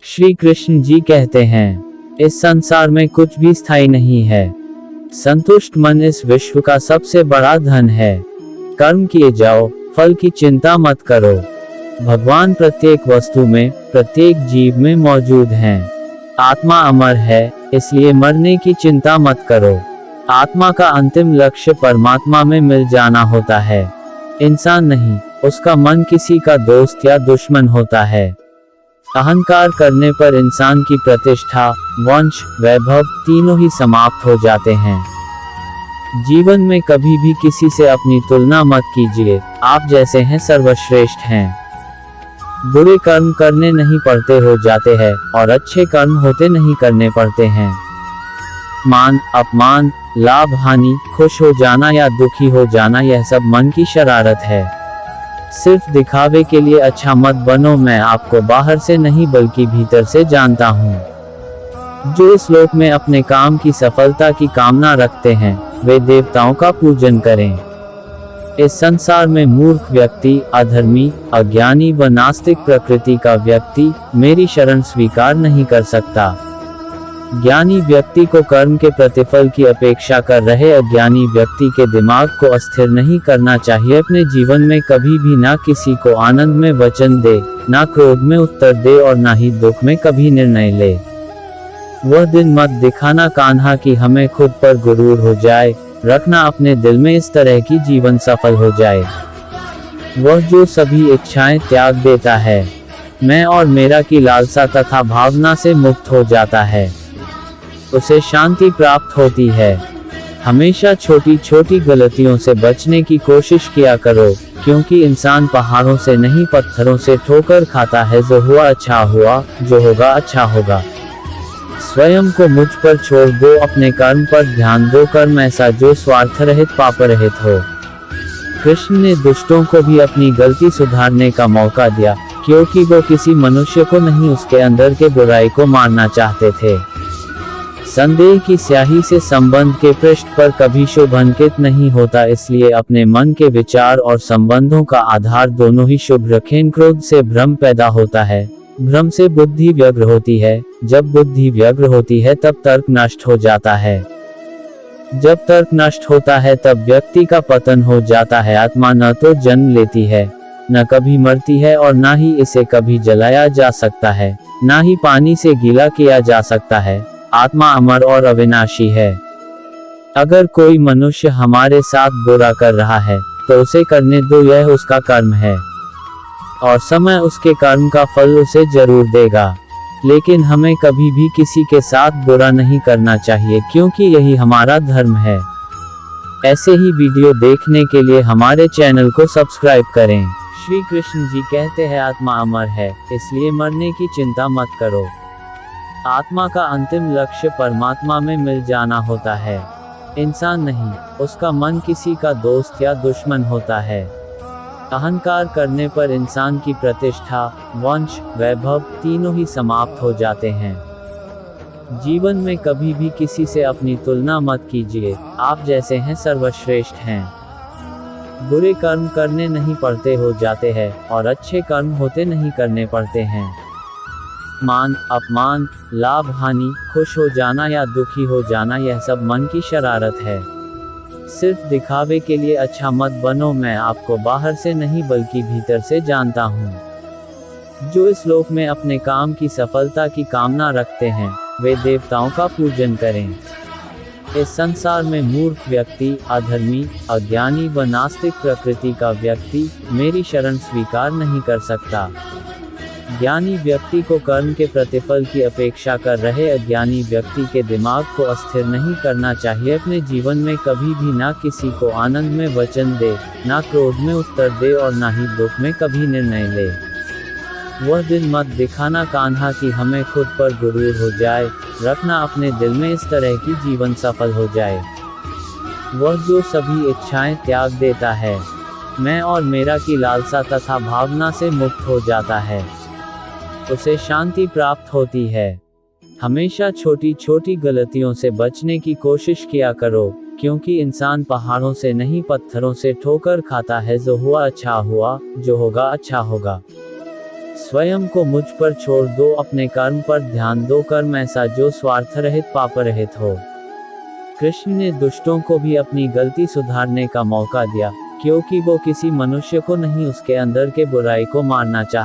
श्री कृष्ण जी कहते हैं, इस संसार में कुछ भी स्थायी नहीं है। संतुष्ट मन इस विश्व का सबसे बड़ा धन है। कर्म किए जाओ, फल की चिंता मत करो। भगवान प्रत्येक वस्तु में, प्रत्येक जीव में मौजूद हैं। आत्मा अमर है, इसलिए मरने की चिंता मत करो। आत्मा का अंतिम लक्ष्य परमात्मा में मिल जाना होता है, इंसान नहीं। उसका मन किसी का दोस्त या दुश्मन होता है। अहंकार करने पर इंसान की प्रतिष्ठा, वंश, वैभव तीनों ही समाप्त हो जाते हैं। जीवन में कभी भी किसी से अपनी तुलना मत कीजिए, आप जैसे हैं सर्वश्रेष्ठ हैं। बुरे कर्म करने नहीं पड़ते हो जाते हैं, और अच्छे कर्म होते नहीं करने पड़ते हैं। मान, अपमान, लाभ हानि, खुश हो जाना या दुखी हो जाना, यह सब मन की शरारत है। सिर्फ दिखावे के लिए अच्छा मत बनो। मैं आपको बाहर से नहीं बल्कि भीतर से जानता हूँ। जो इस लोक में अपने काम की सफलता की कामना रखते हैं, वे देवताओं का पूजन करें। इस संसार में मूर्ख व्यक्ति, अधर्मी, अज्ञानी व नास्तिक प्रकृति का व्यक्ति मेरी शरण स्वीकार नहीं कर सकता। ज्ञानी व्यक्ति को कर्म के प्रतिफल की अपेक्षा कर रहे अज्ञानी व्यक्ति के दिमाग को अस्थिर नहीं करना चाहिए। अपने जीवन में कभी भी ना किसी को आनंद में वचन दे, ना क्रोध में उत्तर दे और ना ही दुख में कभी निर्णय ले। वह दिन मत दिखाना कान्हा कि हमें खुद पर गुरूर हो जाए, रखना अपने दिल में इस तरह की जीवन सफल हो जाए। वह जो सभी इच्छाएं त्याग देता है, मैं और मेरा की लालसा तथा भावना से मुक्त हो जाता है, उसे शांति प्राप्त होती है। हमेशा छोटी छोटी गलतियों से बचने की कोशिश किया करो, क्योंकि इंसान पहाड़ों से नहीं पत्थरों से ठोकर खाता है। जो हुआ अच्छा हुआ, जो होगा अच्छा होगा। स्वयं को मुझ पर छोड़ दो, अपने कर्म पर ध्यान दो। कर्म ऐसा जो स्वार्थ रहित, पाप रहित हो। कृष्ण ने दुष्टों को भी अपनी गलती सुधारने का मौका दिया, क्योंकि वो किसी मनुष्य को नहीं, उसके अंदर के बुराई को मारना चाहते थे। संदेह की स्याही से संबंध के पृष्ठ पर कभी शुभ अंकित नहीं होता, इसलिए अपने मन के विचार और संबंधों का आधार दोनों ही शुभ रखें। क्रोध से भ्रम पैदा होता है, भ्रम से बुद्धि व्यग्र होती है। जब बुद्धि व्यग्र होती है तब तर्क नष्ट हो जाता है। जब तर्क नष्ट होता है तब व्यक्ति का पतन हो जाता है। आत्मा न तो जन्म लेती है, न कभी मरती है, और न ही इसे कभी जलाया जा सकता है, न ही पानी से गीला किया जा सकता है। आत्मा अमर और अविनाशी है। अगर कोई मनुष्य हमारे साथ बुरा कर रहा है तो उसे करने दो, यह उसका कर्म है और समय उसके कर्म का फल उसे जरूर देगा। लेकिन हमें कभी भी किसी के साथ बुरा नहीं करना चाहिए, क्योंकि यही हमारा धर्म है। ऐसे ही वीडियो देखने के लिए हमारे चैनल को सब्सक्राइब करें। श्री कृष्ण जी कहते हैं, आत्मा अमर है, इसलिए मरने की चिंता मत करो। आत्मा का अंतिम लक्ष्य परमात्मा में मिल जाना होता है, इंसान नहीं। उसका मन किसी का दोस्त या दुश्मन होता है। अहंकार करने पर इंसान की प्रतिष्ठा, वंश, वैभव तीनों ही समाप्त हो जाते हैं। जीवन में कभी भी किसी से अपनी तुलना मत कीजिए, आप जैसे हैं सर्वश्रेष्ठ हैं। बुरे कर्म करने नहीं पड़ते हो जाते हैं, और अच्छे कर्म होते नहीं करने पड़ते हैं। मान, अपमान, लाभ हानि, खुश हो जाना या दुखी हो जाना, यह सब मन की शरारत है। सिर्फ दिखावे के लिए अच्छा मत बनो। मैं आपको बाहर से नहीं बल्कि भीतर से जानता हूँ। जो इस लोक में अपने काम की सफलता की कामना रखते हैं, वे देवताओं का पूजन करें। इस संसार में मूर्ख व्यक्ति, अधर्मी, अज्ञानी व नास्तिक प्रकृति का व्यक्ति मेरी शरण स्वीकार नहीं कर सकता। ज्ञानी व्यक्ति को कर्म के प्रतिफल की अपेक्षा कर रहे अज्ञानी व्यक्ति के दिमाग को अस्थिर नहीं करना चाहिए। अपने जीवन में कभी भी ना किसी को आनंद में वचन दे, ना क्रोध में उत्तर दे, और ना ही दुख में कभी निर्णय ले। वह दिन मत दिखाना कान्हा कि हमें खुद पर गुरूर हो जाए, रखना अपने दिल में इस तरह की जीवन सफल हो जाए। वह जो सभी इच्छाएं त्याग देता है, मैं और मेरा की लालसा तथा भावना से मुक्त हो जाता है, उसे शांति प्राप्त होती है। हमेशा छोटी छोटी गलतियों से बचने की कोशिश किया करो, क्योंकि इंसान पहाड़ों से नहीं पत्थरों से ठोकर खाता है। जो हुआ अच्छा हुआ, जो होगा अच्छा होगा। स्वयं को मुझ पर छोड़ दो, अपने कर्म पर ध्यान दो, कर्म ऐसा जो स्वार्थ रहित पाप रहित हो। कृष्ण ने दुष्टों को भी अपनी गलती सुधारने का मौका दिया, क्योंकि वो किसी मनुष्य को नहीं उसके अंदर के बुराई को मारना चाहते